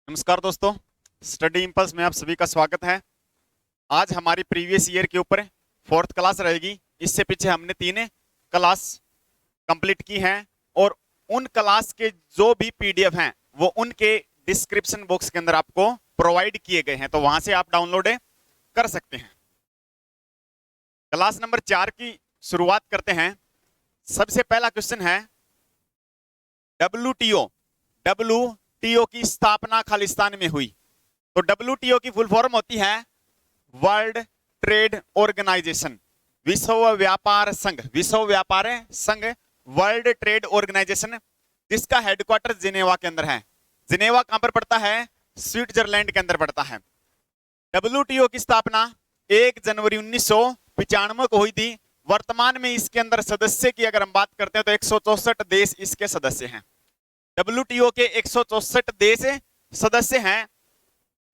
नमस्कार दोस्तों, study impulse में आप सभी का स्वागत है। आज हमारी प्रीवियस ईयर के ऊपर फोर्थ क्लास रहेगी। इससे पीछे हमने 3 क्लास कंप्लीट की हैं और उन क्लास के जो भी पीडीएफ हैं वो उनके डिस्क्रिप्शन बॉक्स के अंदर आपको प्रोवाइड किए गए हैं, तो वहां से आप डाउनलोड कर सकते हैं। क्लास नंबर 4 की शुरुआत करते हैं। सबसे पहला क्वेश्चन है डब्ल्यूटीओ की स्थापना खालिस्तान में हुई। तो डब्ल्यूटीओ की फुल फॉर्म होती है वर्ल्ड ट्रेड ऑर्गेनाइजेशन, विश्व व्यापार संघ। विश्व व्यापार संघ वर्ल्ड ट्रेड ऑर्गेनाइजेशन, जिसका हेडक्वार्टर जिनेवा के अंदर है। जिनेवा कहां पर पड़ता है? स्विट्जरलैंड के अंदर पड़ता है। डब्ल्यूटीओ की स्थापना 1 जनवरी 1995 को हुई थी। वर्तमान में इसके अंदर सदस्य की अगर हम बात करते हैं तो 164 देश इसके सदस्य हैं। डब्ल्यूटीओ के 164 देश सदस्य हैं।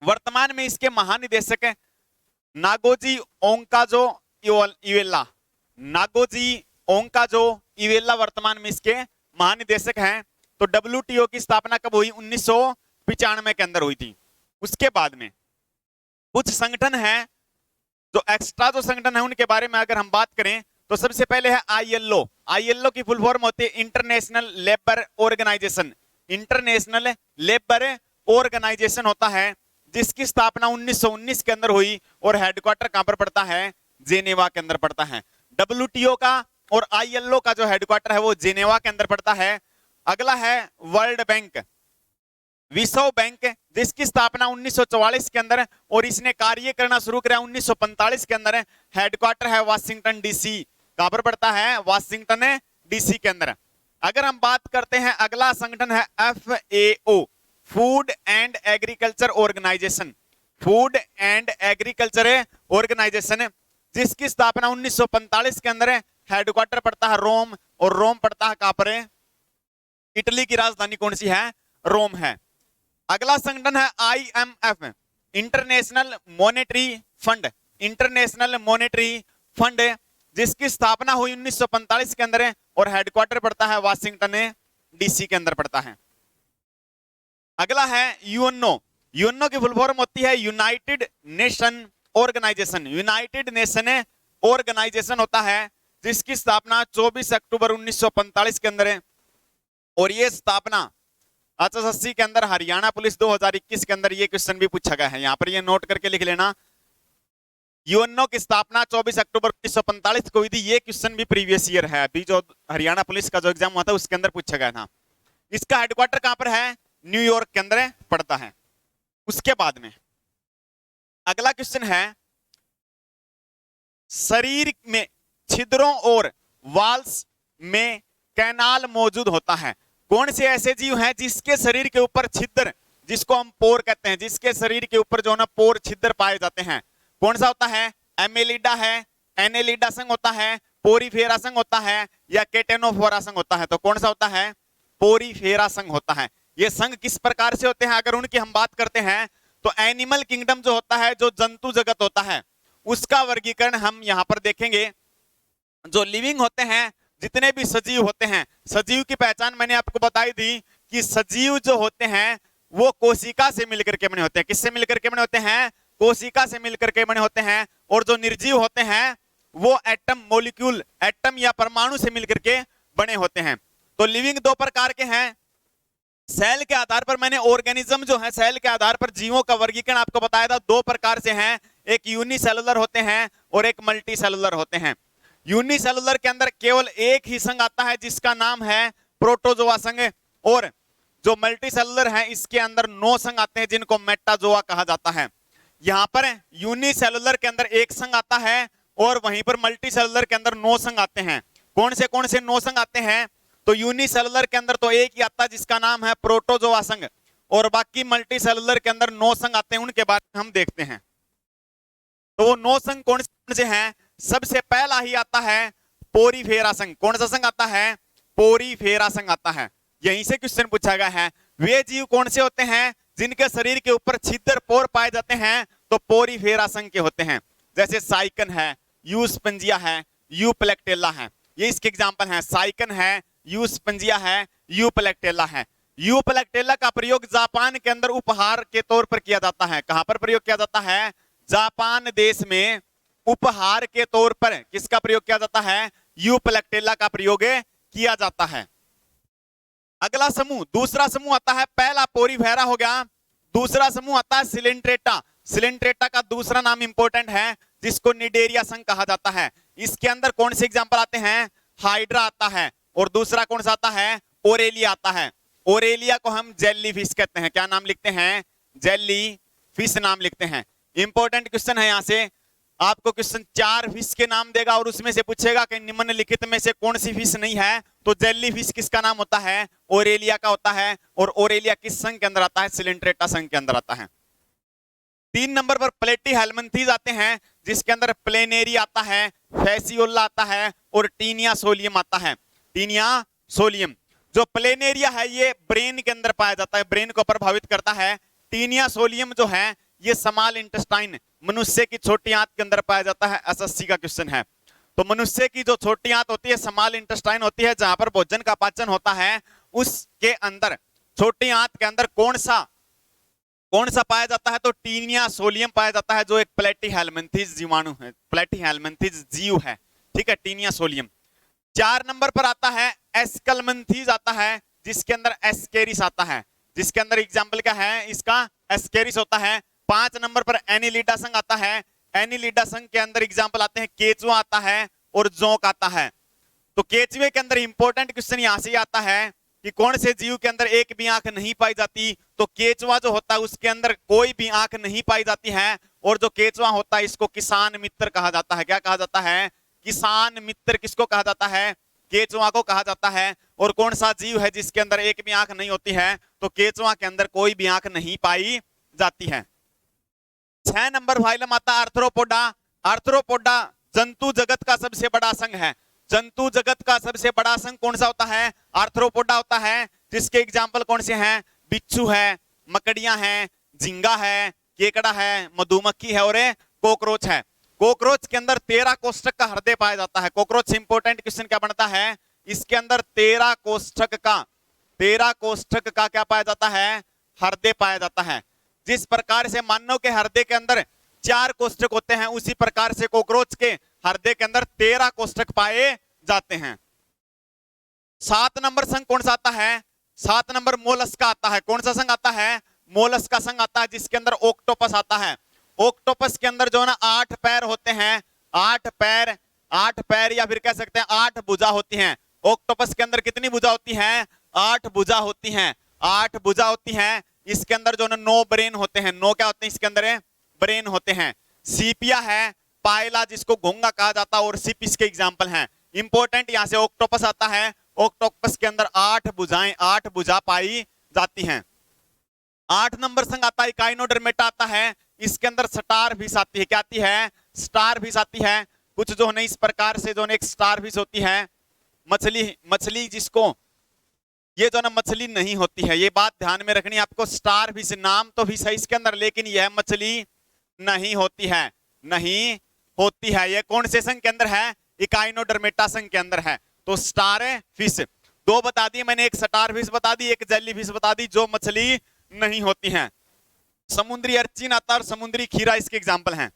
वर्तमान में इसके महानिदेशक नागोजी ओंकाजो इवेला। नागोजी ओंकाजो इवेला वर्तमान में इसके महानिदेशक हैं। तो डब्ल्यूटीओ की स्थापना कब हुई? 1995 के अंदर हुई थी। उसके बाद में कुछ संगठन हैं जो एक्स्ट्रा जो संगठन है उनके बारे में अगर हम बात करें तो सबसे पहले है आईएलओ। आईएलओ की फुल फॉर्म होती है International Labour Organisation. International Labour Organisation होता है, जिसकी स्थापना 1919 के अंदर हुई और हेडक्वार्टर कहां पर पड़ता है? जेनेवा के अंदर पड़ता है। डब्ल्यूटीओ का और आईएलओ का जो हेडक्वार्टर है वो जेनेवा के अंदर पड़ता है। अगला है वर्ल्ड बैंक, विश्व बैंक, जिसकी स्थापना 1944 के अंदर और इसने कार्य करना शुरू किया 1945 के अंदर। हेडक्वार्टर है वाशिंगटन डीसी। कहां पर पड़ता है? वाशिंगटन डीसी के अंदर। अगर हम बात करते हैं, अगला संगठन है FAO, Food and Agriculture Organisation. Food and Agriculture Organisation, जिसकी स्थापना 1945 के अंदर। हेडक्वार्टर पड़ता है रोम, और रोम पड़ता है कहां पर? इटली की राजधानी कौन सी है? रोम है। अगला संगठन है IMF, international monetary fund. International monetary fund, जिसकी स्थापना हुई 1945 के अंदर और हेडक्वार्टर पड़ता है वाशिंगटन डीसी के अंदर पड़ता है। अगला है यूएनओ। यूएनओ की फुल फॉर्म होती है United Nation Organisation. United Nation Organisation होता है, जिसकी स्थापना 24 अक्टूबर 1945 के अंदर है और ये स्थापना HSSC के अंदर हरियाणा पुलिस 2021 के अंदर ये क्वेश्चन भी पूछा गया है। यहां पर ये नोट करके लिख लेना। यूएनओ की स्थापना 24 अक्टूबर 1945 को हुई थी। ये क्वेश्चन भी प्रीवियस ईयर है, अभी जो हरियाणा पुलिस का जो एग्जाम हुआ था उसके अंदर पूछा गया था। इसका हेडक्वार्टर कहां पर है? न्यूयॉर्क के अंदर पड़ता है। उसके बाद में अगला क्वेश्चन है, शरीर में छिद्रों और वाल्स में कैनाल मौजूद होता है। कौन से ऐसे जीव हैं जिसके शरीर के ऊपर छिद्र, जिसको हम पोर कहते हैं, जिसके शरीर के ऊपर जो ना पोर छिद्र पाए जाते हैं? कौन सा होता है? एमेलिडा है, एनेलिडा संघ होता है, पोरीफेरा संघ होता है, या केटेनोफोरा संघ होता है? तो कौन सा होता है? पोरीफेरा संघ होता है। ये संघ किस प्रकार से होते हैं अगर उनकी हम बात करते हैं तो एनिमल किंगडम जो होता है, जो जंतु जगत होता है, उसका वर्गीकरण हम यहां पर देखेंगे। जो लिविंग होते हैं, जितने भी सजीव होते हैं, सजीव की पहचान मैंने आपको बताई थी कि सजीव जो होते हैं वो कोशिका से मिलकर के बने होते हैं। किससे मिलकर के बने होते हैं? कोशिका से मिलकर के बने होते हैं। और जो निर्जीव होते हैं वो एटम मॉलिक्यूल, एटम या परमाणु से मिलकर के बने होते हैं। तो लिविंग 2 प्रकार के हैं। सेल के आधार पर मैंने ऑर्गेनिज्म जो है, सेल के आधार पर जीवों का वर्गीकरण आपको बताया था। 2 प्रकार से हैं, एक यूनिसेलुलर होते हैं और एक मल्टी सेलुलर होते हैं। यूनिसेलुलर के अंदर केवल एक ही संघ आता है जिसका नाम है प्रोटोजोआ संघ, और जो मल्टी सेलुलर है इसके अंदर 9 संघ आते हैं जिनको मेटाजोआ कहा जाता है। यहां पर यूनिसेलुलर के अंदर एक संघ आता है और वहीं पर मल्टी सेलुलर के अंदर 9 संघ आते हैं। कौन से 9 संघ आते हैं? तो यूनिसेलुलर के अंदर तो एक ही आता है जिसका नाम है प्रोटोजोआ संघ, और बाकी मल्टी सेलुलर के अंदर 9 संघ आते हैं, उनके बारे में हम देखते हैं। तो वो 9 संघ कौन से हैं? सबसे पहला ही आता है पोरीफेरा संघ। कौन सा संघ आता है? पोरीफेरा संघ आता है। यहीं से क्वेश्चन पूछा गया है। वे जीव कौन से होते हैं जिनके शरीर के ऊपर छिद्र पोर पाए जाते हैं? तो पोरीफेरा संघ के होते हैं, जैसे साइकन है, यूस्पेंजिया है, यूप्लेक्टेला है। ये इसके एग्जांपल हैं। साइकन है, यूस्पेंजिया है, यूप्लेक्टेला है। यूपलैक्टेला का प्रयोग जापान के अंदर उपहार के तौर पर किया जाता है। कहां पर प्रयोग किया जाता है? जापान देश में उपहार के तौर पर किसका प्रयोग किया जाता है? यूपलैक्टेला का प्रयोग किया जाता है। अगला समूह, दूसरा समूह आता है, पहला पोरीफेरा हो गया, दूसरा समूह आता है सिलेंट्रेटा। सिलेंट्रेटा का दूसरा नाम इंपॉर्टेंट है जिसको निडेरिया संघ कहा जाता है। इसके अंदर कौन से एग्जांपल आते हैं? हाइड्रा आता है और दूसरा कौन सा आता है? ओरेलिया आता है। ओरेलिया को हम जेली फिश कहते हैं। क्या नाम लिखते हैं? जेली फिश नाम लिखते हैं। इंपॉर्टेंट क्वेश्चन है, यहां से आपको क्वेश्चन 4 फिश के नाम देगा और उसमें से पूछेगा कि निम्नलिखित में से कौन सी फिश नहीं है, तो जेली फिश किसका नाम होता है? ओरेलिया का होता है। और ओरेलिया किस संघ के अंदर आता है? सिलेंट्रेटा संघ के अंदर आता है। 3 नंबर पर प्लेटीहेल्मिन्थीज आते हैं जिसके अंदर प्लेनेरी आता है, फैसियोला आता है और टीनिया सोलियम आता है। टीनिया सोलियम जो प्लेनेरिया है ये ब्रेन के अंदर पाया जाता है, ब्रेन को प्रभावित करता है। टीनिया सोलियम जो है ये स्मॉल इंटेस्टाइन मनुष्य की छोटी आंत के अंदर पाया जाता है। एसएससी का क्वेश्चन है। तो मनुष्य की जो छोटी आंत होती है स्मॉल इंटेस्टाइन होती है, जहां पर भोजन का पाचन होता है, उसके अंदर छोटी आंत के अंदर कौन सा पाया जाता है? तो टीनिया सोलियम पाया जाता है जो एक प्लेटीहेल्मिन्थीज जीवाणु है, प्लेटीहेल्मिन्थीज जीव है। ठीक है, टीनिया सोलियम। 4 नंबर पर आता है एस्कलमेंथीज आता है जिसके अंदर एस्केरिस आता है, जिसके अंदर एग्जाम्पल क्या है इसका? एस्केरिस होता है। 5 नंबर पर एनिलिडा संघ आता है। एनिलिडा संघ के अंदर एग्जाम्पल आते हैं, केचुआ आता है और जोंक आता है। तो केचुए के अंदर इंपॉर्टेंट क्वेश्चन यहां से आता है कि कौन से जीव के अंदर एक भी आंख नहीं पाई जाती? तो केचुआ जो होता है उसके अंदर कोई भी आंख नहीं पाई जाती है। और जो केचुआ होता है इसको किसान मित्र कहा जाता है। क्या कहा जाता है? किसान मित्र। किसको कहा जाता है? केचुआ को कहा जाता है। और कौन सा जीव है जिसके अंदर एक भी आंख नहीं होती है? तो केचुआ के अंदर कोई भी आंख नहीं पाई जाती है। 6 नंबर फाइलम आता है आर्थ्रोपोडा। आर्थ्रोपोडा जंतु जगत का सबसे बड़ा संघ है। जंतु जगत का सबसे बड़ा संघ कौन सा होता है? आर्थ्रोपोडा होता है, जिसके एग्जाम्पल कौन से हैं? बिच्छू है, मकड़ियां हैं, झींगा है, केकड़ा है, मधुमक्खी है और कॉकरोच है। कॉकरोच के अंदर 13 कोष्ठक का हृदय पाया जाता है। कॉकरोच से इंपॉर्टेंट क्वेश्चन क्या बनता है? इसके अंदर 13 कोष्ठक का क्या पाया जाता है? हृदय पाया जाता है। जिस प्रकार से मानव के हृदय के अंदर 4 कोष्ठक होते हैं, उसी प्रकार से कॉकरोच के हृदय के अंदर 13 कोष्ठक पाए जाते हैं। 7 नंबर संघ कौन सा आता है? 7 नंबर मोलस्का आता है। कौन सा संघ आता है? मोलस्का संघ आता है, जिसके अंदर ऑक्टोपस आता है। ऑक्टोपस के अंदर जो है ना 8 पैर होते हैं। 8 पैर या फिर कह सकते हैं 8 भुजा होती हैं। ऑक्टोपस के अंदर कितनी भुजा होती हैं? 8 भुजा होती हैं। 8 भुजा होती हैं। इसके अंदर जो है 9 ब्रेन होते हैं। 9 क्या होते हैं इसके अंदर? ब्रेन होते हैं। सीपिया है, पायला जिसको घोंगा कहा जाता है और सिप इसके एग्जाम्पल हैं। इंपॉर्टेंट यहां से ऑक्टोपस आता है। ऑक्टोपस के अंदर 8 भुजाएं, 8 भुजा पाई जाती हैं। 8 नंबर संघ आता है इकाइनोडर्मेटा आता है। इसके अंदर स्टार फिश आती है। क्या आती है? स्टार फिश आती है। कुछ जो है इस प्रकार से जो है एक स्टार फिश होती है। मछली जिसको ये जो ना मछली नहीं होती है, ये बात ध्यान में रखनी है आपको। स्टार फिश नाम तो फिश है इसके अंदर, लेकिन यह मछली नहीं होती है, नहीं होती है। ये कौन से संघ के अंदर है? इकाइनोडर्मेटा संघ के अंदर है। तो स्टार फिश 2 बता दी मैंने, एक स्टार फिश बता दी, एक जेली फिश बता दी जो मछली नहीं होती हैं। समुद्री अर्चिन आता है और समुद्री खीरा इसके एग्जाम्पल हैं।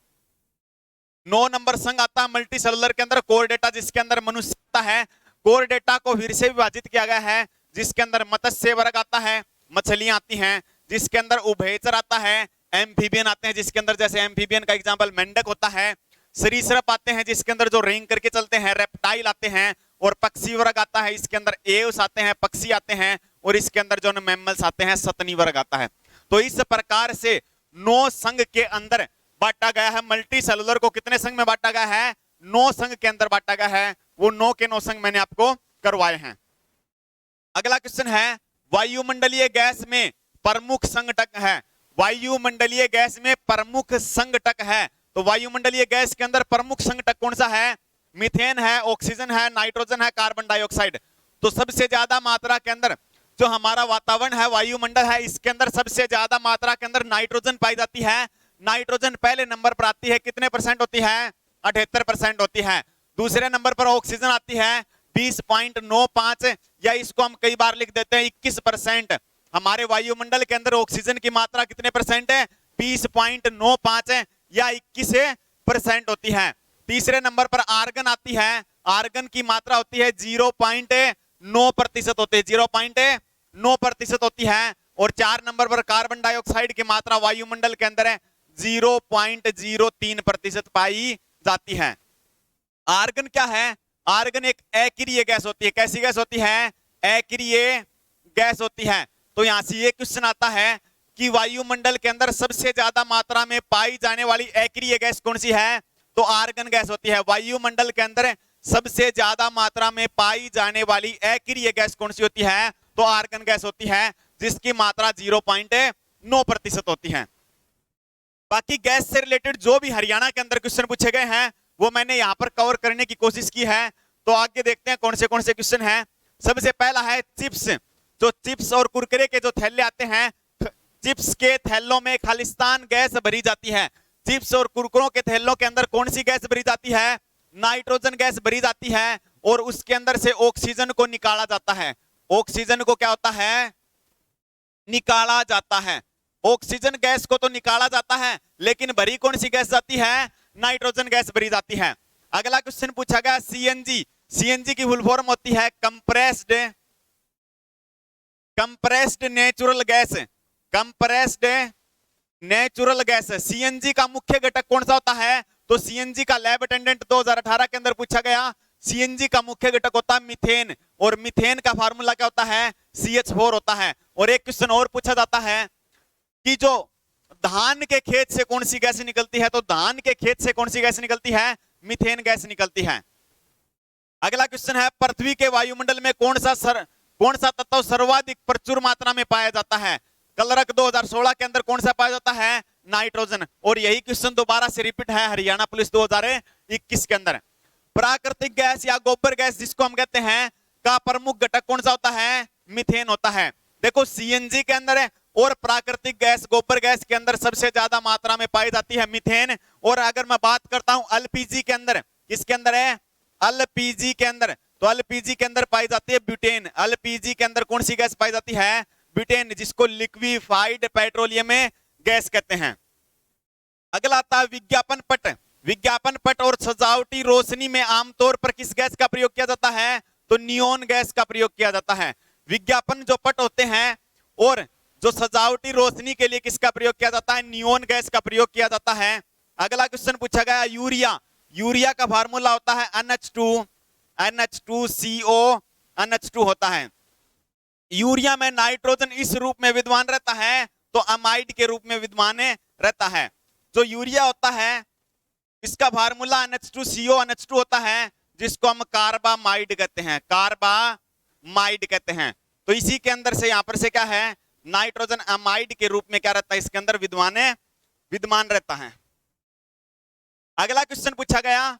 9 नंबर संघ आता है मल्टी सेलुलर के अंदर कोरडेटा, जिसके अंदर मनुष्य आता है। कोरडेटा को फिर से विभाजित किया गया है, जिसके अंदर मत्स्य वर्ग आता है, मछलियां आती हैं। जिसके अंदर उभयचर आता है, एम्फीबियन आते हैं, जिसके अंदर जैसे एम्फीबियन का एग्जाम्पल मेंढक होता है। सरीसृप आते हैं, जिसके अंदर जो रेंग करके चलते हैं। रेप्टाइल आते हैं। और पक्षी वर्ग आता है, इसके अंदर एव्स आते हैं, पक्षी आते हैं। और इसके अंदर जो मैमल्स आते हैं, सतनी वर्ग आता है। तो इस प्रकार से 9 संघ के अंदर बांटा गया है। मल्टी सेलुलर को कितने संघ में बांटा गया है? 9 संघ के अंदर बांटा गया है। वो 9 के 9 संघ मैंने आपको करवाए हैं। अगला क्वेश्चन है, वायुमंडलीय गैस में प्रमुख संघटक है। वायुमंडलीय गैस में प्रमुख संघटक है। तो वायुमंडलीय गैस के अंदर प्रमुख संघटक कौन सा है? मीथेन है, ऑक्सीजन है, नाइट्रोजन है, कार्बन डाइऑक्साइड। तो सबसे ज्यादा मात्रा के अंदर जो हमारा वातावरण है, वायुमंडल है, इसके अंदर सबसे ज्यादा मात्रा के अंदर नाइट्रोजन पाई जाती है। नाइट्रोजन पहले नंबर पर आती है, कितने % होती है? 78% होती है। दूसरे नंबर पर ऑक्सीजन आती है 20.95, या इसको हम कई बार लिख देते हैं 21%। हमारे वायुमंडल के अंदर ऑक्सीजन की मात्रा कितने परसेंट है? 20.95 है या 21% होती है। तीसरे नंबर पर आर्गन आती है, आर्गन की मात्रा होती है 0.9% होती है, 0.9% होती है। और 4 नंबर पर कार्बन डाइऑक्साइड की मात्रा वायुमंडल के अंदर है 0.03% पाई जाती है। आर्गन क्या है? आर्गन एक अक्रिय गैस होती है। कैसी गैस होती है? अक्रिय गैस होती है। तो यहां से ये क्वेश्चन आता है कि वायुमंडल के अंदर सबसे ज्यादा मात्रा में पाई जाने वाली अक्रिय गैस कौन सी है? तो आर्गन गैस होती है। वायुमंडल के अंदर सबसे ज्यादा मात्रा में पाई जाने वाली अक्रिय गैस कौन सी होती है? तो आर्गन गैस होती है, जिसकी मात्रा 0.9% होती है। बाकी गैस से रिलेटेड जो भी हरियाणा के अंदर क्वेश्चन पूछे गए हैं वो मैंने यहां पर कवर करने की कोशिश की है। तो आगे देखते हैं कौन से क्वेश्चन हैं। सबसे पहला है चिप्स। जो चिप्स और कुरकुरे के जो थैले आते हैं, चिप्स के थैलों में खालिस्तान गैस भरी जाती है। चिप्स और कुरकुरों के थैलों के अंदर कौन सी गैस भरी जाती है? नाइट्रोजन गैस भरी जाती है और उसके अंदर से ऑक्सीजन को निकाला जाता है। ऑक्सीजन को क्या होता है? निकाला जाता है। ऑक्सीजन गैस को तो निकाला जाता है, लेकिन भरी कौन सी गैस जाती है? नाइट्रोजन गैस भरी जाती है। अगला क्वेश्चन पूछा गया सीएनजी। सीएनजी की फुल फॉर्म होती है compressed natural gas. Compressed natural gas. CNG का मुख्य घटक कौन सा होता है? तो सीएनजी का लैब अटेंडेंट 2018 के अंदर पूछा गया। सीएनजी का मुख्य घटक होता है मीथेन, और मीथेन का फार्मूला क्या होता है? CH4 होता है। और एक क्वेश्चन और पूछा जाता है कि जो धान के खेत से कौन सी गैस निकलती है? तो धान के खेत से कौन सी गैस निकलती है? मीथेन गैस निकलती है। अगला क्वेश्चन है पृथ्वी के वायुमंडल में कौन सा तत्व सर्वाधिक प्रचुर मात्रा में पाया जाता है? कलरक 2016 के अंदर कौन सा पाया जाता है? नाइट्रोजन। और यही क्वेश्चन दोबारा से रिपीट है हरियाणा पुलिस 2021 के अंदर। प्राकृतिक गैस या गोबर गैस जिसको हम कहते हैं, का प्रमुख घटक कौन सा होता है? मीथेन होता है। देखो सीएनजी के अंदर है और प्राकृतिक गैस गोबर गैस के अंदर सबसे ज्यादा मात्रा में पाई जाती है मीथेन। और अगर मैं बात करता हूं एलपीजी के अंदर, किसके अंदर है? एलपीजी के अंदर। तो एलपीजी के अंदर पाई जाती है ब्यूटेन। एलपीजी के अंदर कौन सी गैस पाई जाती है? ब्यूटेन, जिसको लिक्विफाइड पेट्रोलियम गैस कहते हैं। अगला आता है विज्ञापन पट। विज्ञापन पट और सजावटी रोशनी में आमतौर पर किस गैस का प्रयोग किया जाता है? तो नियोन गैस का प्रयोग किया जाता है। विज्ञापन जो पट होते हैं और जो सजावटी रोशनी के लिए किसका प्रयोग किया जाता है? नियोन गैस का प्रयोग किया जाता है। अगला क्वेश्चन पूछा गया यूरिया। यूरिया का फार्मूला होता है NH2CO NH2 होता है। यूरिया में नाइट्रोजन इस रूप में विद्यमान रहता है तो अमाइड के रूप में विद्यमान रहता है। जो यूरिया होता है इसका फार्मूला NH2CO NH2 होता है, जिसको हम कार्बामाइड कहते हैं। कार्बामाइड कहते हैं। तो इसी के अंदर से यहां पर से क्या है? नाइट्रोजन अमाइड के रूप में क्या रहता है? इसके अंदर विद्यमान रहता है। अगला क्वेश्चन पूछा गया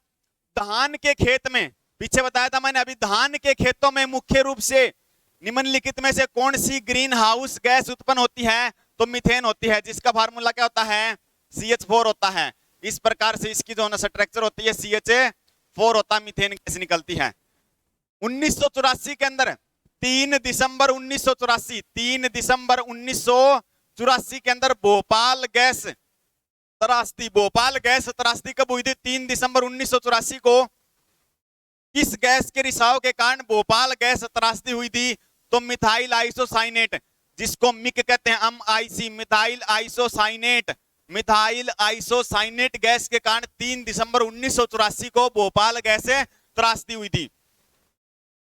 धान के खेत में, पीछे बताया था मैंने अभी, धान के खेतों में मुख्य रूप से निम्नलिखित में से कौन सी ग्रीन हाउस गैस उत्पन्न होती है? तो मीथेन होती है, जिसका फार्मूला क्या होता है? CH4 होता है। इस प्रकार से इसकी जो स्ट्रक्चर होती है CH4 होता है, मीथेन गैस निकलती है। 1984 के अंदर 3 दिसंबर 1984 के अंदर भोपाल गैस त्रासदी कब हुई थी? 3 दिसंबर 1984 को। किस गैस के रिसाव के कारण भोपाल गैस त्रासदी हुई थी? तो मिथाइल आइसोसाइनेट, जिसको मिक कहते हैं, MIC, मिथाइल आइसोसाइनेट गैस के कारण 3 दिसंबर 1984 को भोपाल गैस त्रासदी हुई थी।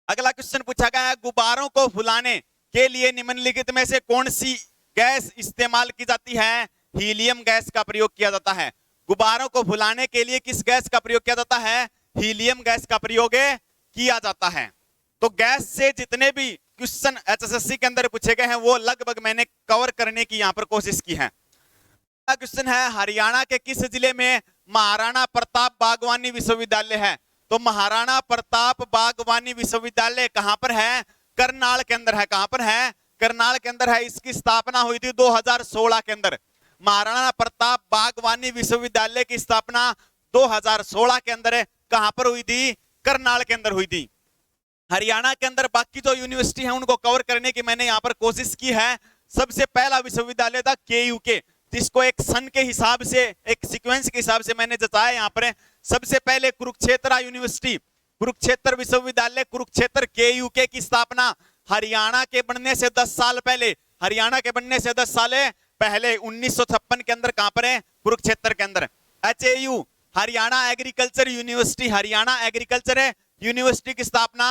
अगला क्वेश्चन पूछा गया है गुब्बारों को फुलाने के लिए निम्नलिखित में से कौन सी गैस इस्तेमाल की जाती है? हीलियम गैस का प्रयोग किया जाता है। गुब्बारों को फुलाने के लिए किस गैस का प्रयोग किया जाता है? हीलियम गैस का प्रयोग किया जाता है। तो गैस से जितने भी क्वेश्चन HSSC के अंदर पूछे गए हैं वो लगभग मैंने कवर करने की यहां पर कोशिश की है। क्वेश्चन है हरियाणा के किस जिले में महाराणा प्रताप बागवानी विश्वविद्यालय है? तो महाराणा प्रताप बागवानी विश्वविद्यालय कहां पर है? करनाल के अंदर है। कहां पर है? करनाल के अंदर है। इसकी स्थापना हुई थी 2016 के अंदर। महाराणा प्रताप बागवानी विश्वविद्यालय की स्थापना 2016 के अंदर कहां पर हुई थी? करनाल के अंदर हुई थी। हरियाणा के अंदर बाकी जो यूनिवर्सिटी है उनको कवर करने की मैंने यहां पर कोशिश की है। सबसे पहला विश्वविद्यालय था KUK, जिसको एक सन के हिसाब से, एक सीक्वेंस के हिसाब से मैंने जताया यहाँ पर। सबसे पहले कुरुक्षेत्र यूनिवर्सिटी, कुरुक्षेत्र विश्वविद्यालय कुरुक्षेत्र KUK की स्थापना हरियाणा के बनने से 10 साल पहले, हरियाणा के बनने से 10 साल पहले 1956 के अंदर कहां पर है? कुरुक्षेत्र के अंदर। HAU Haryana agriculture university, Haryana agriculture university की स्थापना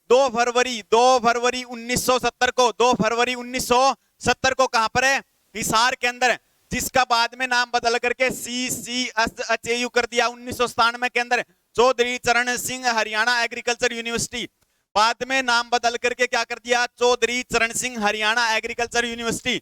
2 फरवरी 1970 को, 2 फरवरी 1970 को कहां पर है? हिसार के अंदर, जिसका बाद में नाम बदल करके CCSHAU कर दिया 1997 के अंदर। चौधरी चरण सिंह हरियाणा एग्रीकल्चर यूनिवर्सिटी, बाद में नाम बदल करके क्या कर दिया? चौधरी चरण सिंह हरियाणा एग्रीकल्चर यूनिवर्सिटी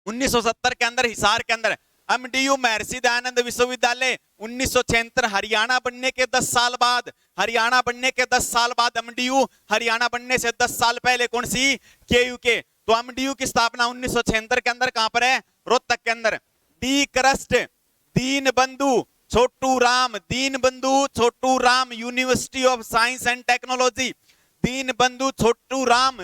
1970 के अंदर हिसार के अंदर। MDU महर्षि दयानंद विश्वविद्यालय 1976, हरियाणा बनने के 10 साल बाद, हरियाणा बनने के 10 साल बाद MDU, हरियाणा बनने से 10 साल पहले कौन सी? KUK। तो MDU की स्थापना 1976 के अंदर कहां पर है? रोहतक के अंदर। D crust Deen Bandhu Chhotu Ram, Deen Bandhu Chhotu Ram university of science and technology, Deen Bandhu Chhotu Ram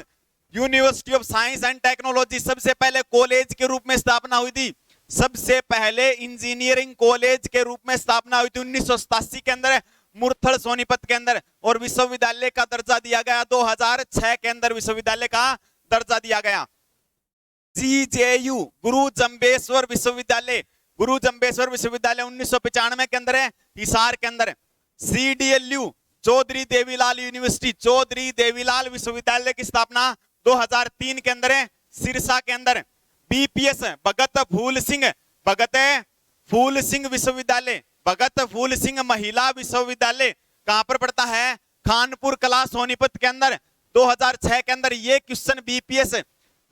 university of science and technology सबसे पहले कॉलेज के रूप में स्थापना हुई थी, सबसे पहले इंजीनियरिंग कॉलेज के रूप में स्थापना हुई थी 1987 के अंदर मुरथल सोनीपत के अंदर। और विश्वविद्यालय का दर्जा दिया गया 2006 के अंदर, विश्वविद्यालय का दर्जा दिया गया। GJU गुरु जम्बेश्वर विश्वविद्यालय, गुरु जम्बेश्वर विश्वविद्यालय 1995 के अंदर है, हिसार के अंदर। CDLU चौधरी देवीलाल यूनिवर्सिटी, चौधरी देवीलाल विश्वविद्यालय की स्थापना 2003 के अंदर है, सिरसा के अंदर। BPS भगत फूल सिंह, भगत फूल सिंह विश्वविद्यालय, भगत फूल सिंह महिला विश्वविद्यालय कहां पर पड़ता है? खानपुर कला सोनीपत के अंदर 2006 के अंदर। ये क्वेश्चन BPS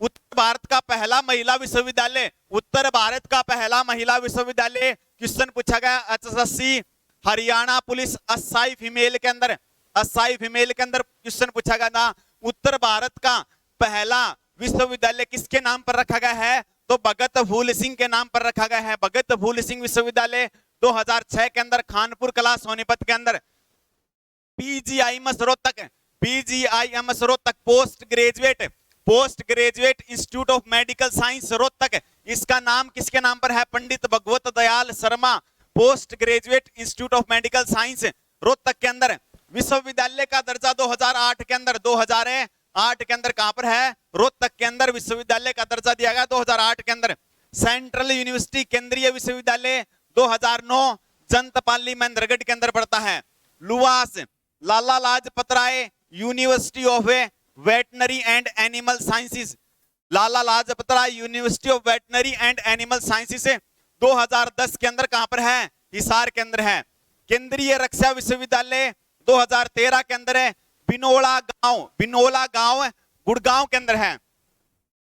उत्तर भारत का पहला महिला विश्वविद्यालय, उत्तर भारत का पहला महिला विश्वविद्यालय क्वेश्चन पूछा गया HSC Haryana police acai female के अंदर, असाई फीमेल के अंदर क्वेश्चन पूछा गया था। उत्तर भारत का पहला विश्वविद्यालय किसके नाम पर रखा गया है? तो भगत फूल सिंह के नाम पर रखा गया है, भगत फूल सिंह विश्वविद्यालय 2006 के अंदर, खानपुर कला सोनीपत के अंदर। PGIMS Rohtak, PGIMS Rohtak post graduate institute of medical science Rohtak, इसका नाम किसके नाम पर है? Pandit Bhagwat Dayal Sharma post graduate institute of medical science Rohtak के अंदर। विश्वविद्यालय का दर्जा 2008 के अंदर, 2008 के अंदर कहां पर है? रोहतक के अंदर विश्वविद्यालय का दर्जा दिया गया 2008 के अंदर। सेंट्रल यूनिवर्सिटी केंद्रीय विश्वविद्यालय 2009 जंतपाली महेंद्रगढ़ के अंदर पड़ता है। LUVAS Lala Lajpat Rai University of Veterinary and Animal Sciences, Lala Lajpat Rai University of Veterinary and Animal Sciences 2010 के अंदर कहां पर है? हिसार के अंदर है। केंद्रीय रक्षा विश्वविद्यालय 2013 के अंदर है, बिनोला गांव गुड़गांव के अंदर है।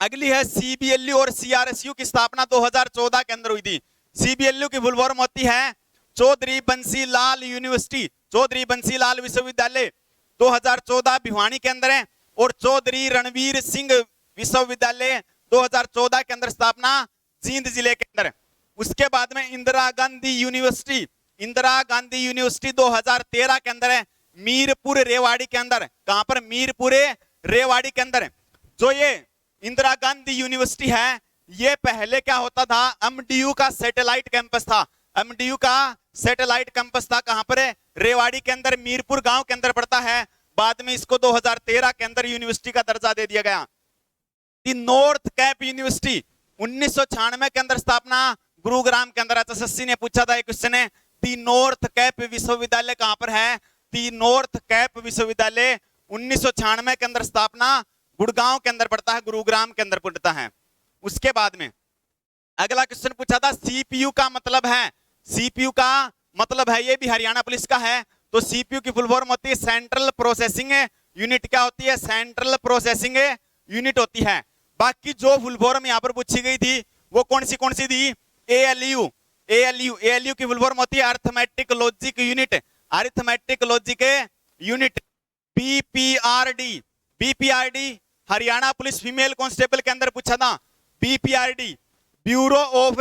अगली है CBLU और CRSU की स्थापना 2014 के अंदर हुई थी। CBLU की फुल फॉर्म होती है चौधरी बंसी लाल यूनिवर्सिटी, चौधरी बंसी लाल विश्वविद्यालय 2014 भिवानी के अंदर है। और चौधरी रणवीर सिंह विश्वविद्यालय 2014 के अंदर स्थापना जींद जिले के अंदर। उसके बाद में इंदिरा गांधी यूनिवर्सिटी, इंदिरा गांधी यूनिवर्सिटी 2013 के अंदर है, मीरपुर रेवाड़ी के अंदर। कहां पर? मीरपुर रेवाड़ी के अंदर। जो ये इंदिरा गांधी यूनिवर्सिटी है, ये पहले क्या होता था? MDU का सैटेलाइट कैंपस था, MDU का सैटेलाइट कैंपस था। कहां पर है? रेवाड़ी के अंदर, मीरपुर गांव के अंदर पड़ता है। बाद में इसको 2013 के अंदर यूनिवर्सिटी का दर्जा दे दिया गया। दी नॉर्थ कैप यूनिवर्सिटी 1996 के अंदर स्थापना गुरुग्राम के अंदर। HSC ने पूछा था एक क्वेश्चन है, दी नॉर्थ कैप विश्वविद्यालय कहां पर है? दी नॉर्थ कैप विश्वविद्यालय 1996 के अंदर स्थापना गुड़गांव के अंदर पड़ता है, गुरुग्राम के अंदर पड़ता है। उसके बाद में अगला क्वेश्चन पूछा था CPU का मतलब है, CPU का मतलब है, ये भी हरियाणा पुलिस का है। तो CPU की फुल फॉर्म होती है सेंट्रल प्रोसेसिंग यूनिट। क्या होती है? सेंट्रल प्रोसेसिंग यूनिट होती है। बाकी जो फुल फॉर्म यहाँ पर पूछी गई थी वो कौन सी थी? ALU की फुल फॉर्म होती है arithmetic logic unit, arithmetic logic unit. BPRD Haryana police female constable के अंदर पूछा था। BPRD bureau of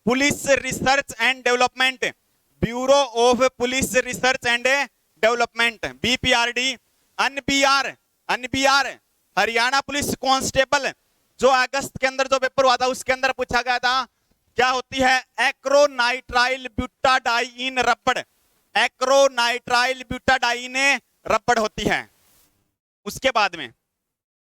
police research and development, bureau of police research and development BPRD। NBR Haryana police constable जो अगस्त के अंदर जो पेपर हुआ था उसके अंदर पूछा गया था क्या होती है एक्रोनाइट्राइल ब्यूटाडाइन रबड़, एक्रोनाइट्राइल ब्यूटाडाइन रबड़ होती है। उसके बाद में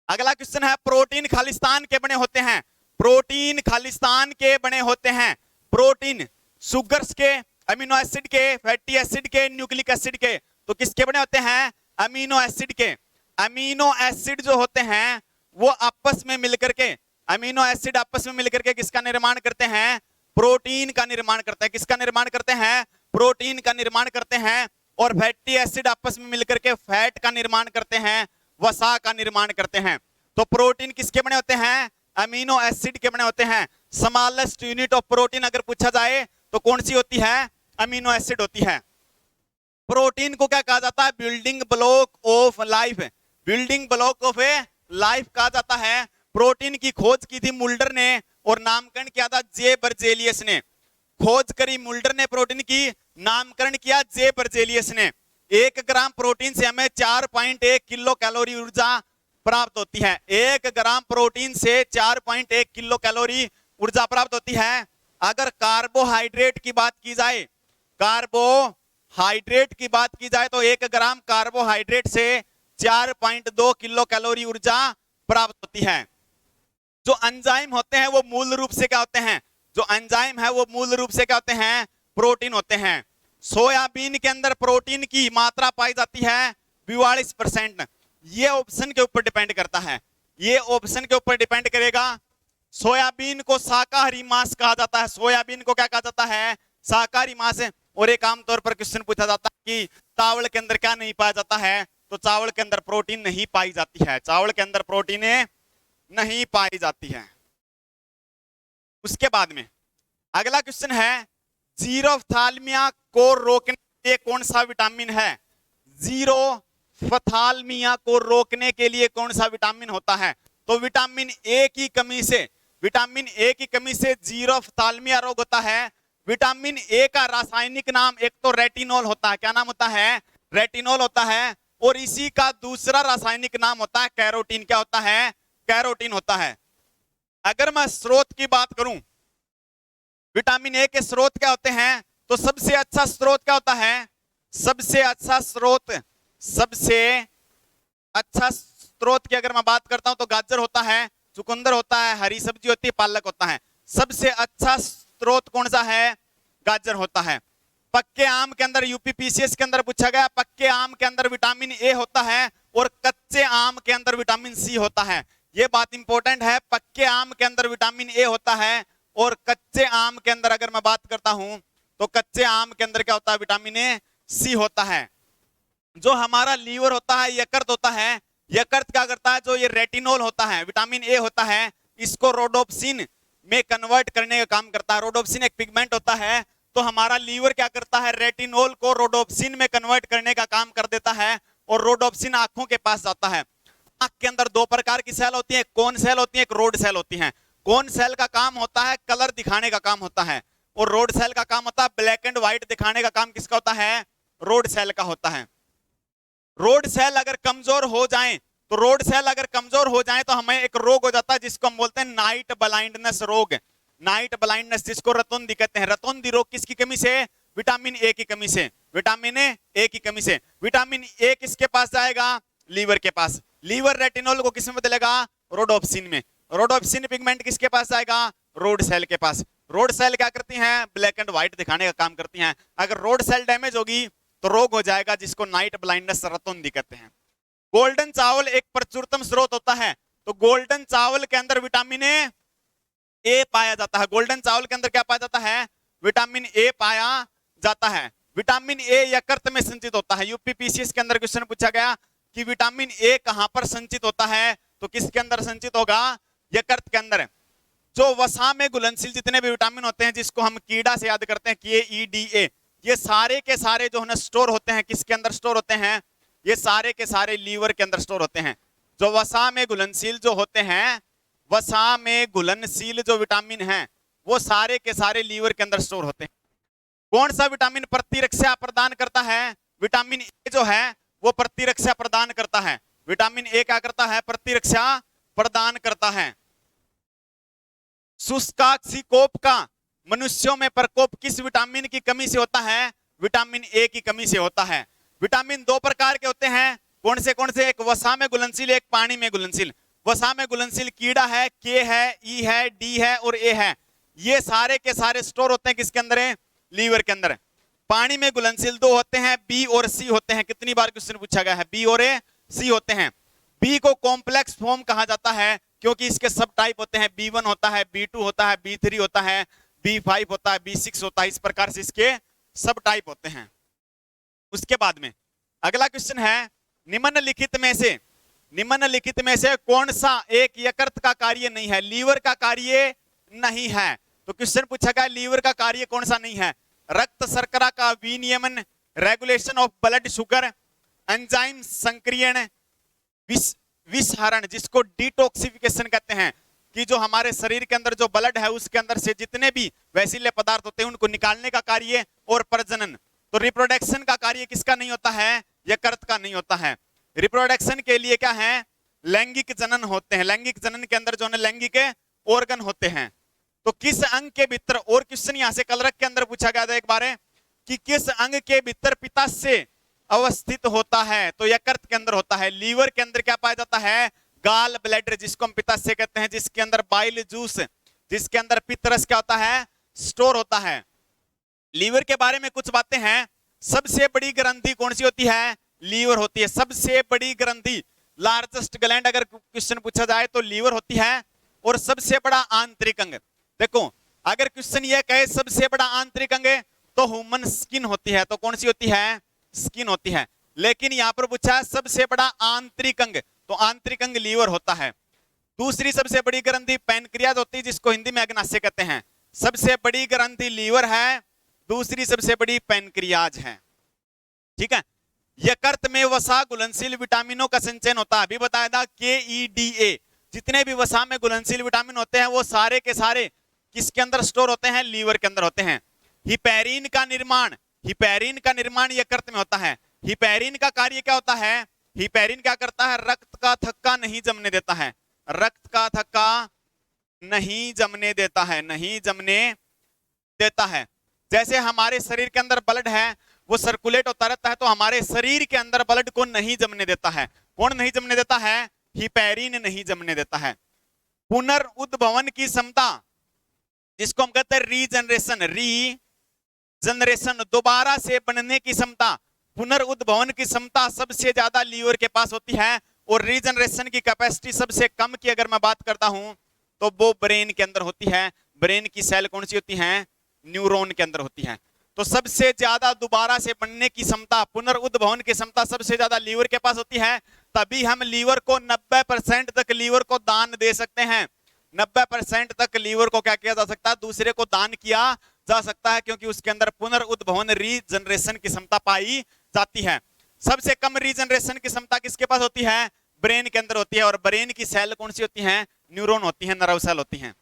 अगला क्वेश्चन है प्रोटीन खालिस्तान के बने होते हैं, प्रोटीन खालिस्तान के बने होते हैं। प्रोटीन शुगर्स के, अमीनो एसिड के, फैटी एसिड के, न्यूक्लिक एसिड के, तो किसके बने होते हैं अमीनो एसिड के। अमीनो एसिड जो होते हैं वो आपस में मिलकर के, अमीनो एसिड आपस में मिलकर के किसका निर्माण करते हैं प्रोटीन का निर्माण करते हैं। किसका निर्माण करते हैं प्रोटीन का निर्माण करते हैं। और फैटी एसिड आपस में मिलकर के फैट का निर्माण करते हैं, वसा का निर्माण करते हैं। तो प्रोटीन किसके बने होते हैं अमीनो एसिड के बने होते हैं। स्मॉलेस्ट यूनिट ऑफ प्रोटीन अगर पूछा जाए तो कौन सी होती है अमीनो एसिड होती है। प्रोटीन को क्या कहा जाता है building block of life, building block of A life कहा जाता है। प्रोटीन की खोज की थी मुल्डर ने और नामकरण किया था जे बर्जेलियस ने। खोज करी मुल्डर ने प्रोटीन की, नामकरण किया जे बर्जेलियस ने। 1 ग्राम प्रोटीन से हमें 4.1 किलो कैलोरी ऊर्जा प्राप्त होती है। 1 ग्राम प्रोटीन से 4.1 किलो कैलोरी ऊर्जा प्राप्त होती है। अगर कार्बोहाइड्रेट की बात की जाए, कार्बोहाइड्रेट की बात की जाए तो 1 ग्राम कार्बोहाइड्रेट से 4.2 किलो कैलोरी ऊर्जा प्राप्त होती है। जो एंजाइम होते हैं वो मूल रूप से क्या होते हैं, जो एंजाइम है वो मूल रूप से क्या होते हैं प्रोटीन होते हैं। सोयाबीन के अंदर प्रोटीन की मात्रा पाई जाती है 42%। ये ऑप्शन के ऊपर डिपेंड करता है, ये ऑप्शन के ऊपर डिपेंड करेगा। सोयाबीन को शाकाहारी मांस कहा जाता है, सोयाबीन को क्या कहा जाता है शाकाहारी मांस। और एक आमतौर पर क्वेश्चन पूछा जाता है कि चावल के अंदर क्या नहीं पाया जाता है, तो चावल के अंदर प्रोटीन नहीं पाई जाती है, चावल के अंदर प्रोटीन नहीं पाई जाती है। उसके बाद में अगला क्वेश्चन है जीरोफ्थाल्मिया को रोकने के लिए कौन सा विटामिन है। जीरोफ्थाल्मिया को रोकने के लिए कौन सा विटामिन होता है, तो विटामिन ए की कमी से, विटामिन ए की कमी से जीरोफ्थाल्मिया रोग होता है। विटामिन ए का रासायनिक नाम एक तो रेटिनॉल होता है, क्या नाम होता है रेटिनॉल होता है। और इसी का दूसरा रासायनिक नाम होता है कैरोटीन, क्या होता है कैरोटीन होता है। अगर मैं स्रोत की बात करूं, विटामिन ए के स्रोत क्या होते हैं, तो सबसे अच्छा स्रोत क्या होता है, सबसे अच्छा स्रोत, सबसे अच्छा स्रोत की अगर मैं बात करता हूं तो गाजर होता है, चुकंदर होता है, हरी सब्जी होती है, पालक होता है। सबसे अच्छा स्रोत कौन सा है गाजर होता है। पक्के आम के अंदर यूपीपीसीएस के अंदर पूछा गया, पक्के आम के अंदर विटामिन ए होता है और कच्चे आम के अंदर विटामिन सी होता है। ये बात इंपॉर्टेंट है, पक्के आम के अंदर विटामिन ए होता है और कच्चे आम के अंदर अगर मैं बात करता हूं तो कच्चे आम के अंदर क्या होता है विटामिन ए सी होता है। जो हमारा लीवर होता है यकृत होता है, यकृत क्या करता है, जो ये रेटिनॉल होता है विटामिन ए होता है, इसको रोडोप्सिन में कन्वर्ट करने का काम करता है। रोडोप्सिन एक पिगमेंट होता है, तो हमारा लीवर क्या करता है रेटिनॉल को रोडोप्सिन में कन्वर्ट करने का काम कर देता है और रोडोप्सिन आंखों के पास जाता है। आंख के अंदर 2 प्रकार की सेल होती है, कोन सेल होती है, एक रोड सेल होती है। कोन सेल का काम होता है कलर दिखाने का काम होता है और रोड सेल का काम होता है ब्लैक एंड व्हाइट दिखाने का काम किसका होता है रोड सेल का होता है। रोड सेल अगर कमजोर हो जाए, तो रोड सेल अगर कमजोर हो जाए तो हमें एक रोग हो जाता है जिसको हम बोलते हैं नाइट ब्लाइंडनेस रोग, नाइट ब्लाइंडनेस जिसको रतौंधी कहते हैं। रतौंधी रोग किसकी कमी से, विटामिन ए की कमी से, विटामिन ए की कमी से। विटामिन ए किसके पास जाएगा लीवर के पास, लीवर रेटिनॉल को किसमें बदलेगा रोडोप्सिन में, रोडोप्सिन पिगमेंट किसके पास जाएगा रोड सेल के पास। रोड सेल क्या करती हैं ब्लैक एंड व्हाइट दिखाने का काम करती हैं। अगर रोड सेल डैमेज होगी तो रोग हो जाएगा जिसको नाइट ब्लाइंडनेस रतौंधी कहते हैं। गोल्डन चावल एक प्रचुरतम स्रोत होता है, तो गोल्डन चावल के अंदर विटामिन ए पाया जाता है। गोल्डन चावल के अंदर क्या पाया जाता है विटामिन ए पाया जाता है। विटामिन ए यकृत में संचित होता है। यूपीपीसीएस के अंदर क्वेश्चन पूछा गया कि विटामिन ए कहां पर संचित होता है, तो किसके अंदर संचित होगा यकृत के अंदर। जो वसा में घुलनशील जितने भी विटामिन होते हैं जिसको हम कीड़ा से याद करते हैं KEDA, ये सारे के सारे जो है स्टोर होते हैं किसके अंदर स्टोर होते हैं, ये सारे के सारे लीवर के अंदर स्टोर होते हैं। जो वसा में घुलनशील जो होते हैं, वसा में घुलनशील जो विटामिन हैं वो सारे के सारे लीवर के अंदर स्टोर होते हैं। कौन सा विटामिन प्रतिरक्षा प्रदान करता है, विटामिन ए जो है वो प्रतिरक्षा प्रदान करता है। विटामिन ए क्या करता है प्रतिरक्षा प्रदान करता है। शुष्काक्षिकोप का मनुष्यों में प्रकोप किस विटामिन की कमी से होता है? विटामिन ए की कमी से होता है। विटामिन दो प्रकार के होते हैं, कौन से? एक वसा में घुलनशील, एक पानी में घुलनशील। वसा में घुलनशील कीड़ा है, के है, ई है, डी है और ए है। ये सारे के सारे स्टोर होते हैं किसके अंदर है? लीवर के अंदर। पानी में घुलनशील दो होते हैं, बी और सी होते हैं। कितनी बार क्वेश्चन पूछा गया है? बी और सी होते हैं। बी को कॉम्प्लेक्स फॉर्म कहा जाता है क्योंकि इसके सब टाइप होते हैं। B1 होता है, B2 होता है, B3 होता है, B5 होता है, B6 होता है। इस प्रकार से इसके सब टाइप होते हैं। उसके बाद में अगला क्वेश्चन है, निम्नलिखित में से कौन सा एक यकृत का कार्य नहीं है? लीवर का कार्य नहीं है। तो क्वेश्चन पूछा गया लीवर का कार्य कौन सा नहीं है? रक्त शर्करा का विनियमन, regulation of blood sugar, enzyme संक्रियण, विषहरण जिसको डिटॉक्सिफिकेशन कहते हैं, कि जो हमारे शरीर के अंदर जो ब्लड है उसके अंदर से जितने भी वैसिले पदार्थ होते हैं उनको निकालने का कार्य, और प्रजनन। तो रिप्रोडक्शन का कार्य किसका नहीं होता है? यकृत का नहीं होता है। रिप्रोडक्शन के लिए क्या है? लैंगिक जनन होते हैं। लैंगिक जनन के अंदर जो है लैंगिक ऑर्गन होते हैं। तो किस अंग के भीतर, और क्वेश्चन यहां से कलरक के अंदर पूछा गया था एक बार, कि किस अंग के भीतर पित्ताशय अवस्थित होता है? तो यकृत के अंदर होता है। लीवर के अंदर क्या पाया जाता है? गाल ब्लैडर जिसको हम पित्ताशय कहते हैं, जिसके अंदर बाइल जूस, जिसके अंदर पित्तरस क्या होता है? स्टोर होता है। लीवर के बारे में कुछ बातें हैं। सबसे बड़ी ग्रंथि कौन सी होती है? लीवर होती है। सबसे बड़ी ग्रंथि, लार्जेस्ट ग्लैंड अगर क्वेश्चन पूछा जाए तो लीवर होती है। और सबसे बड़ा आंतरिक अंग, देखो अगर क्वेश्चन ये कहे सबसे बड़ा आंतरिक अंग तो ह्यूमन स्किन होती है। तो कौन सी होती है? स्किन होती है। लेकिन यहां पर पूछा है सबसे बड़ा आंतरिक अंग, तो आंतरिक अंग लीवर होता है। दूसरी सबसे बड़ी ग्रंथि पैनक्रियाज होती है, जिसको हिंदी में अग्नाशय कहते हैं। सबसे बड़ी ग्रंथि लीवर है, दूसरी सबसे बड़ी पैनक्रियाज है। ठीक है। यकृत में वसा घुलनशील विटामिनों का संचयन होता है। अभी बताया था KEDA, जितने भी वसा में घुलनशील विटामिन होते हैं वो सारे के सारे किसके अंदर स्टोर होते हैं? लीवर के अंदर होते हैं। हिपैरिन का निर्माण यकृत में होता है। हिपैरिन का कार्य क्या होता है? हिपैरिन क्या करता है? रक्त का थक्का नहीं जमने देता है। रक्त का थक्का नहीं जमने देता है, नहीं जमने देता है। जैसे हमारे शरीर के अंदर ब्लड है वो सर्कुलेट होता रहता है, तो हमारे शरीर के अंदर ब्लड को नहीं जमने देता है। कौन नहीं जमने देता है? हिपैरिन नहीं जमने देता है। पुनर्उद्भवन की क्षमता, जिसको हम कहते हैं रीजनरेशन, दोबारा से बनने की क्षमता, पुनर्उद्भवन की क्षमता सबसे ज्यादा लीवर के पास होती है। और रीजनरेशन की कैपेसिटी सबसे कम की अगर मैं बात करता हूं तो वो ब्रेन के अंदर होती है। ब्रेन की सेल कौन सी होती है? न्यूरॉन के अंदर होती है। तो सबसे ज्यादा दोबारा से बनने की क्षमता, पुनर्उद्भवन की क्षमता सबसे ज्यादा लीवर के पास होती है। तभी हम लीवर को 90% तक लीवर को दान दे सकते हैं। 90% तक लीवर को क्या किया जा सकता है? दूसरे को दान किया जा सकता है, क्योंकि उसके अंदर पुनर्उद्भवन रीजनरेशन की क्षमता पाई जाती है। सबसे कम रीजनरेशन की क्षमता किसके पास होती है? ब्रेन के अंदर होती है। और ब्रेन की सेल कौन सी होती है? न्यूरॉन होती है, नर्व सेल होती है।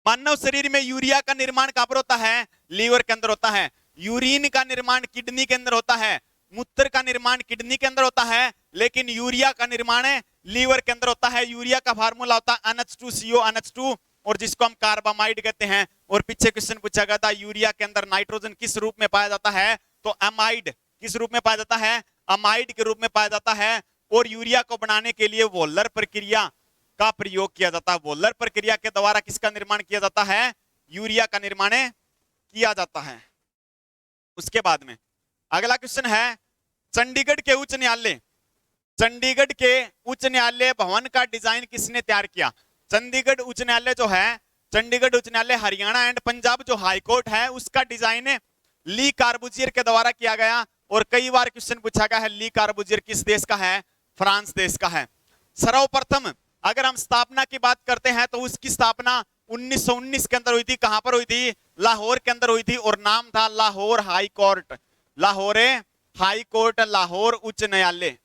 मानव शरीर में यूरिया का निर्माण कहां पर होता है? लीवर के अंदर होता है। यूरिन का निर्माण किडनी के अंदर होता है। मूत्र का निर्माण किडनी के अंदर होता है, लेकिन यूरिया का निर्माण लीवर के अंदर होता है। यूरिया का फार्मूला होता है NH2CO NH2, और जिसको हम कार्बामाइड कहते हैं। और पीछे क्वेश्चन पूछा गया था यूरिया के अंदर नाइट्रोजन किस रूप में पाया जाता है? तो अमाइड किस रूप में पाया जाता है? अमाइड के रूप में पाया जाता है। और यूरिया को बनाने के लिए वोल्लर प्रक्रिया का प्रयोग किया जाता है। वोल्लर प्रक्रिया के द्वारा किसका निर्माण किया जाता है? यूरिया का निर्माण किया जाता है। उसके बाद में अगला क्वेश्चन है, चंडीगढ़ के उच्च न्यायालय भवन का डिजाइन किसने तैयार किया? चंडीगढ़ उच्च न्यायालय जो है, चंडीगढ़ उच्च न्यायालय हरियाणा एंड पंजाब जो हाई कोर्ट है उसका डिजाइन ली कार्बूजियर के द्वारा किया गया। और कई बार क्वेश्चन पूछा गया है ली कार्बूजियर किस देश का है? फ्रांस देश का है। सर्वप्रथम अगर हम स्थापना की बात करते हैं तो उसकी स्थापना 1919 के अंदर हुई थी। कहां पर हुई थी? लाहौर के अंदर हुई थी। और नाम था Lahore high court. Lahore high court, Lahore उच्च न्यायालय।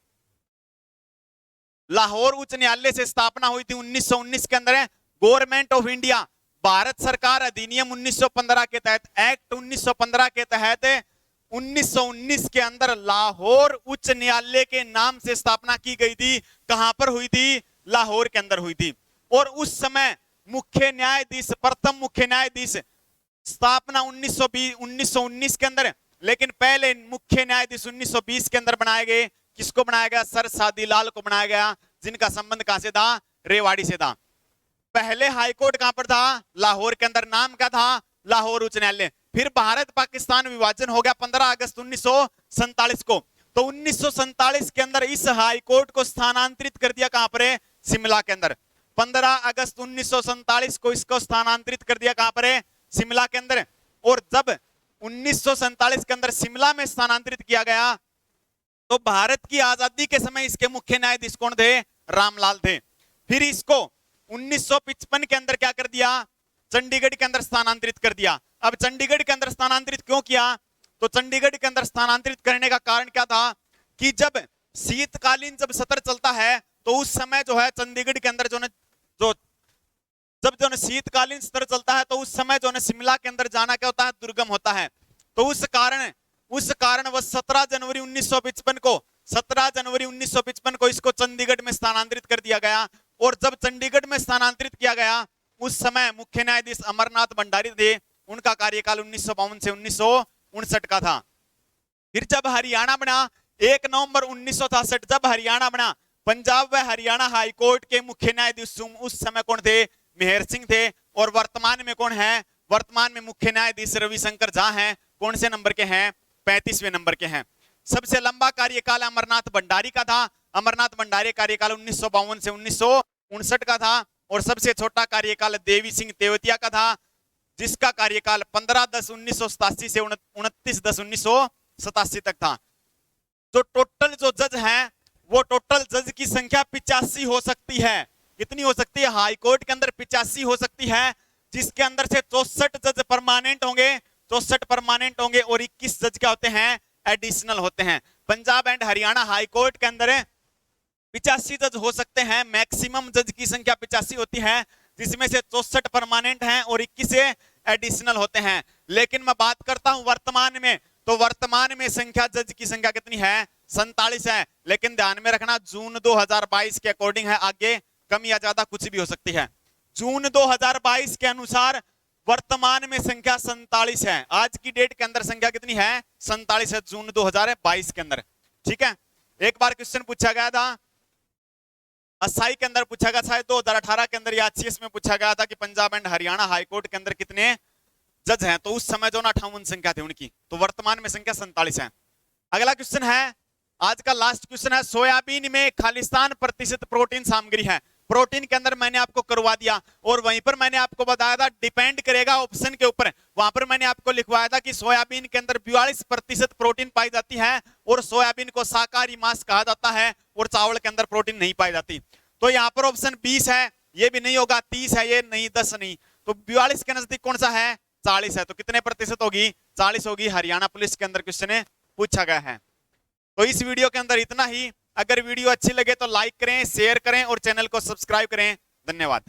लाहौर उच्च न्यायालय से स्थापना हुई थी 1919 के अंदर। गवर्नमेंट ऑफ इंडिया, भारत सरकार अधिनियम 1915 के तहत, एक्ट 1915 के तहत 1919 के अंदर लाहौर उच्च न्यायालय के नाम से स्थापना की गई थी। कहां पर हुई थी? लाहौर के अंदर हुई थी। और उस समय मुख्य न्यायाधीश, प्रथम मुख्य न्यायाधीश स्थापना 1919 के अंदर, लेकिन पहले मुख्य न्यायाधीश 1920 के अंदर बनाए गए। किसको बनाया गया? सर शादीलाल को बनाया गया, जिनका संबंध कहां से था? रेवाड़ी से था। पहले हाईकोर्ट कहां पर था? लाहौर के अंदर। नाम क्या था? लाहौर उच्च न्यायालय। फिर भारत पाकिस्तान विभाजन हो गया 15 अगस्त 1947 को। तो 1947 के अंदर इस हाईकोर्ट को स्थानांतरित कर दिया कहां पर? शिमला के अंदर। 15 अगस्त 1947 को इसको स्थानांतरित कर दिया कहां पर? शिमला के अंदर। और जब 1947 के अंदर शिमला में स्थानांतरित किया गया तो भारत की आजादी के समय इसके मुख्य न्यायाधीश कौन थे? रामलाल थे। फिर इसको 1955 के अंदर क्या कर दिया? चंडीगढ़ के अंदर स्थानांतरित कर दिया। अब चंडीगढ़ के अंदर स्थानांतरित क्यों किया? तो चंडीगढ़ के अंदर स्थानांतरित करने का कारण क्या था कि जब शीतकालीन जब सत्र चलता है तो उस समय जो है चंडीगढ़ के अंदर जब शीतकालीन सत्र चलता है तो उस समय जो है शिमला के अंदर जाना क्या होता है? दुर्गम होता है। तो उस कारण वह 17 जनवरी 1955 को इसको चंडीगढ़ में स्थानांतरित कर दिया गया। और जब चंडीगढ़ में स्थानांतरित किया गया उस समय मुख्य न्यायाधीश अमरनाथ भंडारी थे। उनका कार्यकाल 1952 से 1959 का था। फिर जब हरियाणा बना 1 नवंबर 1966, जब हरियाणा बना, पंजाब व हरियाणा हाईकोर्ट के मुख्य न्यायाधीश उस समय कौन थे? मेहर सिंह थे। और वर्तमान में कौन है? वर्तमान में मुख्य न्यायाधीश रविशंकर झा हैं। कौन से नंबर के हैं? 35वें नंबर के हैं। सबसे लंबा कार्यकाल अमरनाथ भंडारी का था। अमरनाथ भंडारी कार्यकाल 1952 से 1959 का था। और सबसे छोटा कार्यकाल देवी सिंह तेवतिया का था, जिसका कार्यकाल 15/10/1987 से 29/10/1987 तक था। जो टोटल जो जज हैं वो टोटल जज की संख्या 85 हो सकती है। कितनी हो सकती है? हाईकोर्ट के अंदर 85 हो सकती है, जिसके अंदर से 64 जज परमानेंट होंगे, 64 परमानेंट होंगे और 21 जज क्या होते हैं? एडिशनल होते हैं। पंजाब एंड हरियाणा हाईकोर्ट के अंदर 85 जज हो सकते हैं। मैक्सिमम जज की संख्या 85 होती है, जिसमें से 64 परमानेंट हैं और 21 एडिशनल होते हैं। लेकिन मैं बात करता हूं वर्तमान में, तो वर्तमान में संख्या जज की संख्या कितनी है? 47 है। लेकिन ध्यान में रखना जून 2022 के अकॉर्डिंग है, आगे कम या ज्यादा कुछ भी हो सकती है। जून 2022 के अनुसार वर्तमान में संख्या 47 है। आज की डेट के अंदर संख्या कितनी है? 47 है जून 2022 के अंदर। ठीक है। एक बार क्वेश्चन पूछा गया था असाई के अंदर, पूछा गया शायद 2018 के अंदर या 86 में पूछा गया था कि पंजाब एंड हरियाणा हाईकोर्ट के अंदर कितने जज हैं, तो उस समय जो 58 संख्या थी उनकी, तो वर्तमान में संख्या 47 है। अगला क्वेश्चन है, आज का लास्ट क्वेश्चन है, सोयाबीन में खालिस्तान प्रतिशत प्रोटीन सामग्री है। प्रोटीन के अंदर मैंने आपको करवा दिया और वहीं पर मैंने आपको बताया था डिपेंड करेगा ऑप्शन के ऊपर। वहां पर मैंने आपको लिखवाया था कि सोयाबीन के अंदर 42% प्रोटीन पाई जाती है और सोयाबीन को शाकाहारी मांस कहा जाता है और चावल के अंदर प्रोटीन नहीं पाई जाती। तो यहाँ पर ऑप्शन 20 है, ये भी नहीं होगा, 30 है, ये नहीं, 10 नहीं, तो 42 के नजदीक कौन सा है? 40 है। तो कितने प्रतिशत होगी? 40 होगी। हरियाणा पुलिस के अंदर क्वेश्चन पूछा गया है। तो इस वीडियो के अंदर इतना ही। अगर वीडियो अच्छी लगे तो लाइक करें, शेयर करें और चैनल को सब्सक्राइब करें। धन्यवाद।